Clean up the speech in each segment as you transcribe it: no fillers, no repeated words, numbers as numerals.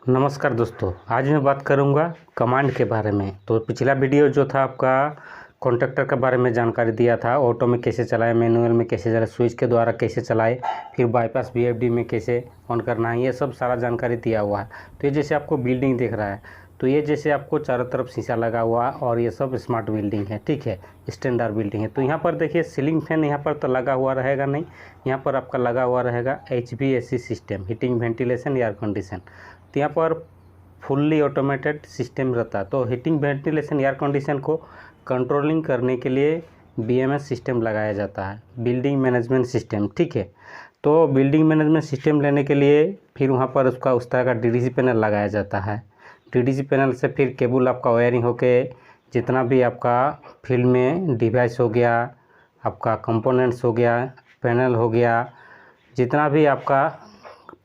नमस्कार दोस्तों, आज मैं बात करूंगा कमांड के बारे में। तो पिछला वीडियो जो था आपका कॉन्ट्रैक्टर के बारे में जानकारी दिया था, ऑटो में कैसे चलाए, मैनुअल में कैसे चलाए, स्विच के द्वारा कैसे चलाए, फिर बाईपास वीएफडी में कैसे ऑन करना है, ये सब सारा जानकारी दिया हुआ है। तो ये जैसे आपको बिल्डिंग दिख रहा है, तो ये जैसे आपको चारों तरफ शीशा लगा हुआ है और ये सब स्मार्ट बिल्डिंग है, ठीक है, स्टैंडर्ड बिल्डिंग है। तो यहाँ पर देखिए सीलिंग फैन यहाँ पर तो लगा हुआ रहेगा नहीं, यहाँ पर आपका लगा हुआ रहेगा HVAC system, heating ventilation air condition. तो यहाँ पर फुल्ली ऑटोमेटेड सिस्टम रहता है। तो हीटिंग वेंटिलेशन एयर कंडीशन को कंट्रोलिंग करने के लिए BMS सिस्टम लगाया जाता है, बिल्डिंग मैनेजमेंट सिस्टम, ठीक है। तो बिल्डिंग मैनेजमेंट सिस्टम लेने के लिए फिर वहाँ पर उसका उस तरह का DDC पैनल लगाया जाता है। DDC पैनल से फिर केबल आपका वायरिंग होके जितना भी आपका फील्ड में डिवाइस हो गया, आपका कंपोनेंट्स हो गया, पैनल हो गया, जितना भी आपका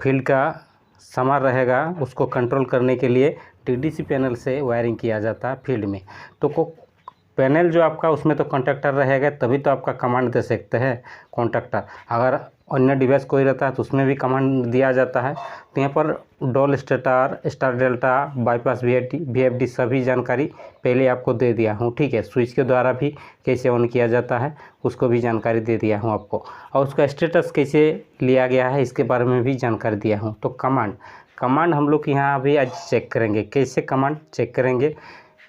फील्ड का सामान रहेगा उसको कंट्रोल करने के लिए DDC पैनल से वायरिंग किया जाता है फील्ड में। तो पैनल जो आपका उसमें तो कॉन्ट्रैक्टर रहेगा, तभी तो आपका कमांड दे सकते हैं कॉन्ट्रैक्टर। अगर अन्य डिवाइस कोई रहता है तो उसमें भी कमांड दिया जाता है। तो यहाँ पर doll starter, star delta, bypass VFD सभी जानकारी पहले आपको दे दिया हूँ, ठीक है। स्विच के द्वारा भी कैसे ऑन किया जाता है उसको भी जानकारी दे दिया हूँ आपको, और उसका स्टेटस कैसे लिया गया है इसके बारे में भी जानकारी दिया हूँ। तो कमांड हम लोग यहाँ अभी आज चेक करेंगे, कैसे कमांड चेक करेंगे।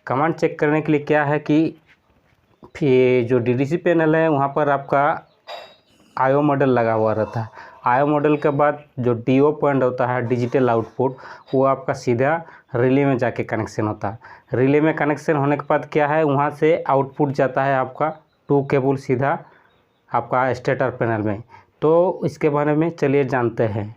कमांड चेक करने के लिए क्या है कि फिर जो DDC पैनल है वहाँ पर आपका IO मॉडल लगा हुआ रहता है। IO मॉडल के बाद जो DO पॉइंट होता है, डिजिटल आउटपुट, वो आपका सीधा रिले में जाके कनेक्शन होता है। रिले में कनेक्शन होने के बाद क्या है, वहाँ से आउटपुट जाता है आपका 2 केबल सीधा आपका स्टेटर पैनल में। तो इसके बारे में चलिए जानते हैं।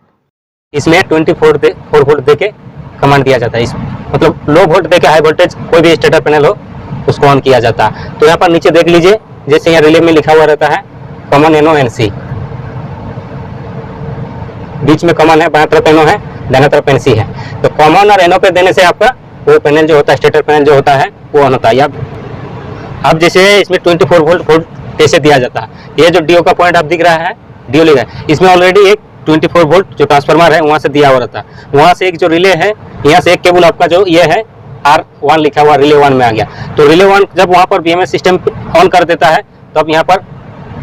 इसमें 4 वोल्ट दे के कमांड दिया जाता है। इस मतलब लो वोल्ट दे के हाई वोल्टेज कोई भी स्टेटर पैनल हो उसको ऑन किया जाता है। तो यहाँ पर नीचे देख लीजिए, जैसे यहाँ रिले में लिखा हुआ रहता है कॉमन NO NC, बीच में कॉमन है, बाएं तरफ NO है, दाहिने तरफ NC है। तो कॉमन और NO पे देने से आपका वो पैनल जो होता है, स्टेटर पैनल जो होता है वो ऑन होता है। अब जैसे इसमें 24 वोल्ट ऐसे दिया जाता है। ये जो DO का पॉइंट आप दिख रहा है, DO लिखा है, इसमें ऑलरेडी एक 24 वोल्ट जो ट्रांसफार्मर है वहाँ से दिया हुआ रहता है। वहाँ से एक जो रिले है, यहाँ से एक केबल आपका जो ये है R1 लिखा हुआ रिले 1 में आ गया। तो रिले 1 जब वहाँ पर BMS सिस्टम ऑन कर देता है तब यहाँ पर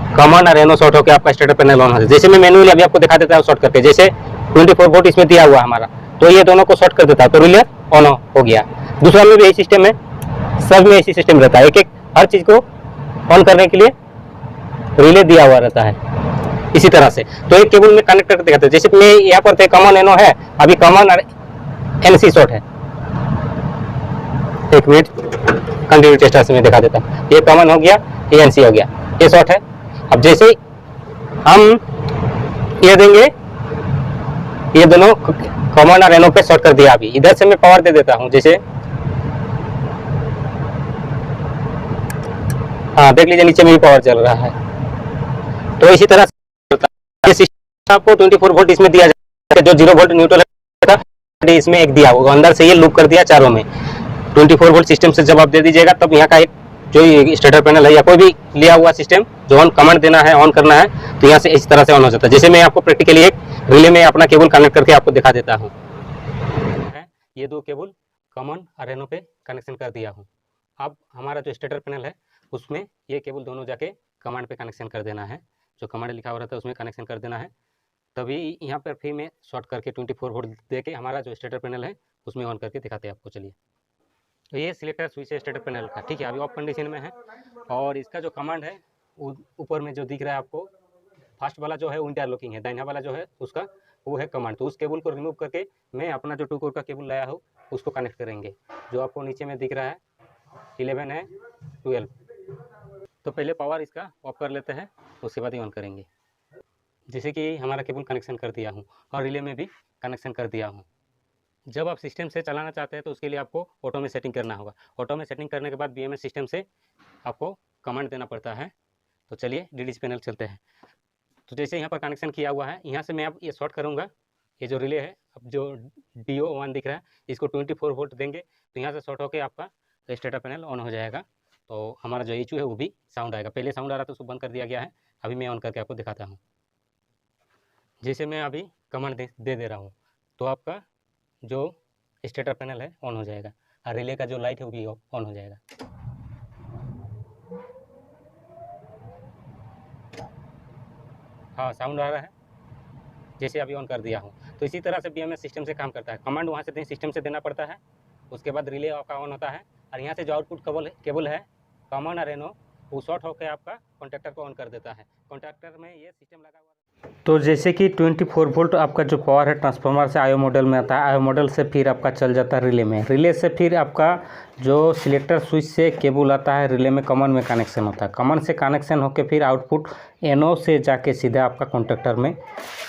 कॉमन और NO शॉर्ट होकर आपका स्टेटर पैनल ऑन होता है। जैसे मैं मैनुअली अभी आपको दिखा देता हूँ शॉर्ट करके, जैसे 24 वोल्ट इसमें दिया हुआ हमारा, तो ये दोनों को शॉर्ट कर देता है तो रिले ऑन हो गया। दूसरा में भी यही सिस्टम है, सब में ऐसी सिस्टम रहता है। एक एक हर चीज़ को ऑन करने के लिए रिले दिया हुआ रहता है इसी तरह से। तो एक केबल में कनेक्ट करके दिखाते हैं। जैसे मैं यहाँ पर थे कॉमन NO है, अभी कॉमन और NC शॉर्ट है। एक मिनट कंटिन्यू टेस्टर से मैं दिखा देता हूँ। ये कॉमन हो गया, ये NC हो गया, ये शॉर्ट है। अब जैसे हम ये देंगे, ये दोनों कॉमन और NO पे शॉर्ट कर दिया। अभी इधर से मैं पावर दे देता हूँ, जैसे हाँ देख लीजिए नीचे में भी पावर चल रहा है। तो इसी तरह से सिस्टम आपको 24 वोल्ट इसमें दिया जाता है, जो 0 वोल्ट न्यूट्रल है इसमें एक दिया होगा, अंदर से ये लूप कर दिया चारों में। 24 वोल्ट सिस्टम से जब आप दे दीजिएगा तब यहाँ का एक जो स्टेटर पैनल है या कोई भी लिया हुआ सिस्टम जो ऑन कमांड देना है, ऑन करना है, तो यहाँ से इस तरह से ऑन हो जाता है। जैसे मैं आपको प्रैक्टिकली एक रिले में अपना केबल कनेक्ट करके आपको दिखा देता हूँ। ये 2 केबल कॉमन और NO पे कनेक्शन कर दिया हूँ। अब हमारा जो स्टेटर पैनल है उसमें ये केबल दोनों जाके कमांड पे कनेक्शन कर देना है, जो कमांड लिखा हुआ रहता है उसमें कनेक्शन कर देना है। तभी यहाँ पर फिर मैं शॉर्ट करके 24 वोल्ट दे के हमारा जो स्टेटर पैनल है उसमें ऑन करके दिखाते हैं आपको। चलिए, तो ये सिलेक्टर स्विच है स्टेटर पैनल का, ठीक है, अभी ऑफ कंडीशन में है। और इसका जो कमांड है ऊपर में जो दिख रहा है आपको, फर्स्ट वाला जो है वो इंटरलॉकिंग है, दाहिना वाला जो है उसका वो है कमांड। तो उस केबल को रिमूव करके मैं अपना जो 2 कोर का केबल लाया हूँ उसको कनेक्ट करेंगे, जो आपको नीचे में दिख रहा है 11 है 12। तो पहले पावर इसका ऑफ कर लेते हैं, उसके बाद ही ऑन करेंगे। जैसे कि हमारा केबल कनेक्शन कर दिया हूँ और रिले में भी कनेक्शन कर दिया हूँ। जब आप सिस्टम से चलाना चाहते हैं तो उसके लिए आपको ऑटो में सेटिंग करना होगा। ऑटो में सेटिंग करने के बाद BMS सिस्टम से आपको कमांड देना पड़ता है। तो चलिए DDC पैनल चलते हैं। तो जैसे यहाँ पर कनेक्शन किया हुआ है, यहाँ से मैं अब ये शॉर्ट करूँगा। ये जो रिले है, अब जो DO 1 दिख रहा है, इसको 24 वोल्ट देंगे तो यहाँ से शॉर्ट होकर आपका स्टेटर पैनल ऑन हो जाएगा। तो हमारा जो HU है वो भी साउंड आएगा। पहले साउंड आ रहा था उसको बंद कर दिया गया है, अभी मैं ऑन करके आपको दिखाता हूँ। जैसे मैं अभी कमांड दे रहा हूँ तो आपका जो स्टेटर पैनल है ऑन हो जाएगा और रिले का जो लाइट है वो भी ऑन हो जाएगा। हाँ, साउंड आ रहा है जैसे अभी ऑन कर दिया हूँ। तो इसी तरह से BMS सिस्टम से काम करता है। कमांड वहाँ से सिस्टम से देना पड़ता है, उसके बाद रिले आपका ऑन होता है और यहाँ से जो आउटपुट केबल है कॉमन आरएनओ वो शॉर्ट होकर आपका कॉन्टैक्टर को ऑन कर देता है। कॉन्टैक्टर में ये सिस्टम लगा हुआ है। तो जैसे कि 24 वोल्ट आपका जो पावर है ट्रांसफार्मर से आयो मॉडल में आता है, आयो मॉडल से फिर आपका चल जाता है रिले में, रिले से फिर आपका जो सिलेक्टर स्विच से केबल आता है रिले में कॉमन में कनेक्शन होता है, कॉमन से कनेक्शन होकर फिर आउटपुट एनओ से जाके सीधा आपका कॉन्टैक्टर में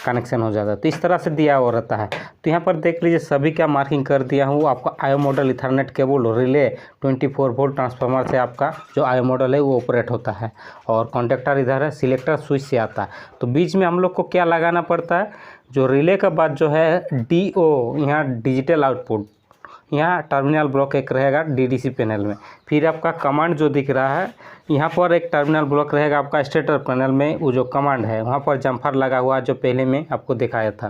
कनेक्शन हो जाता है। तो इस तरह से दिया हुआ रहता है। तो यहाँ पर देख लीजिए सभी का मार्किंग कर दिया हूँ। आपका आयो model Ethernet cable relay 24 volt transformer से आपका जो आयो मॉडल है वो ऑपरेट होता है और कॉन्टैक्टर इधर है सिलेक्टर स्विच से आता है। तो बीच में हम लोग को क्या लगाना पड़ता है, जो रिले का बाद जो है DO यहाँ डिजिटल आउटपुट, यहाँ टर्मिनल ब्लॉक एक रहेगा DDC पैनल में। फिर आपका कमांड जो दिख रहा है यहाँ पर एक टर्मिनल ब्लॉक रहेगा आपका स्टेटर पैनल में, वो जो कमांड है वहाँ पर जम्फर लगा हुआ जो पहले में आपको दिखाया था।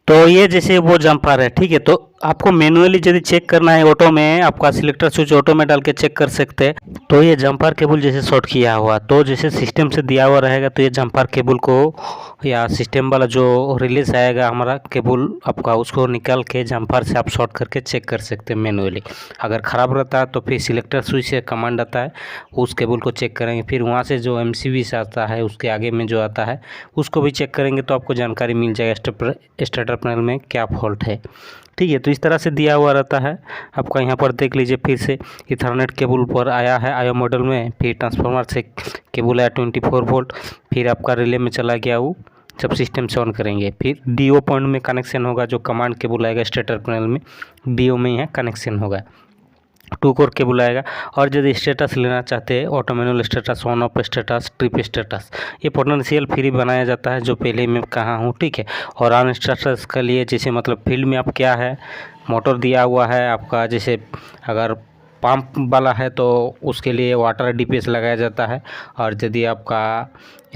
तो ये जैसे वो जम्पर है, ठीक है। तो आपको मैनुअली यदि चेक करना है ऑटो में, आपका सिलेक्टर स्विच ऑटो में डाल के चेक कर सकते हैं। तो ये जम्पर केबल जैसे शॉर्ट किया हुआ, तो जैसे सिस्टम से दिया हुआ रहेगा तो ये जम्पर केबल को या सिस्टम वाला जो रिलीज आएगा हमारा केबल आपका, उसको निकाल के जम्पर से आप शॉर्ट करके चेक कर सकते हैं मैनुअली। अगर ख़राब रहता है तो फिर सिलेक्टर स्विच से कमांड आता है, उस केबल को चेक करेंगे। फिर वहाँ से जो MCB से आता है उसके आगे में जो आता है उसको भी चेक करेंगे, तो आपको जानकारी मिल जाएगा स्टेटर पैनल में क्या फॉल्ट है, ठीक है। तो इस तरह से दिया हुआ रहता है आपका। यहाँ पर देख लीजिए फिर से इथरनेट केबल पर आया है आयो मॉडल में, फिर ट्रांसफार्मर से केबल आया 24 वोल्ट, फिर आपका रिले में चला गया वो जब सिस्टम से ऑन करेंगे। फिर DO पॉइंट में कनेक्शन होगा, जो कमांड केबल आएगा स्टेटर पैनल में DO में ही कनेक्शन होगा, 2 कोर केबल आएगा। और यदि स्टेटस लेना चाहते हैं auto manual status, on off status, trip status, ये पोटेंशियल फ्री बनाया जाता है जो पहले मैं कहा हूँ, ठीक है। और ऑन स्टेटस के लिए जैसे मतलब फील्ड में आप क्या है मोटर दिया हुआ है आपका, जैसे अगर पंप वाला है तो उसके लिए वाटर DPS लगाया जाता है। और यदि आपका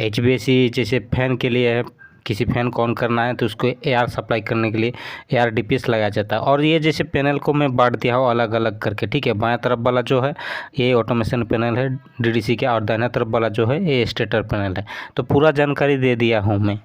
HVAC जैसे फैन के लिए है, किसी फैन को ऑन करना है तो उसको एयर सप्लाई करने के लिए एयर DPS लगाया जाता है। और ये जैसे पैनल को मैं बांट दिया हूँ अलग अलग करके, ठीक है। बाएं तरफ वाला जो है ये ऑटोमेशन पैनल है DDC का, और दाहिना तरफ वाला जो है ये स्टेटर पैनल है। तो पूरा जानकारी दे दिया हूँ मैं।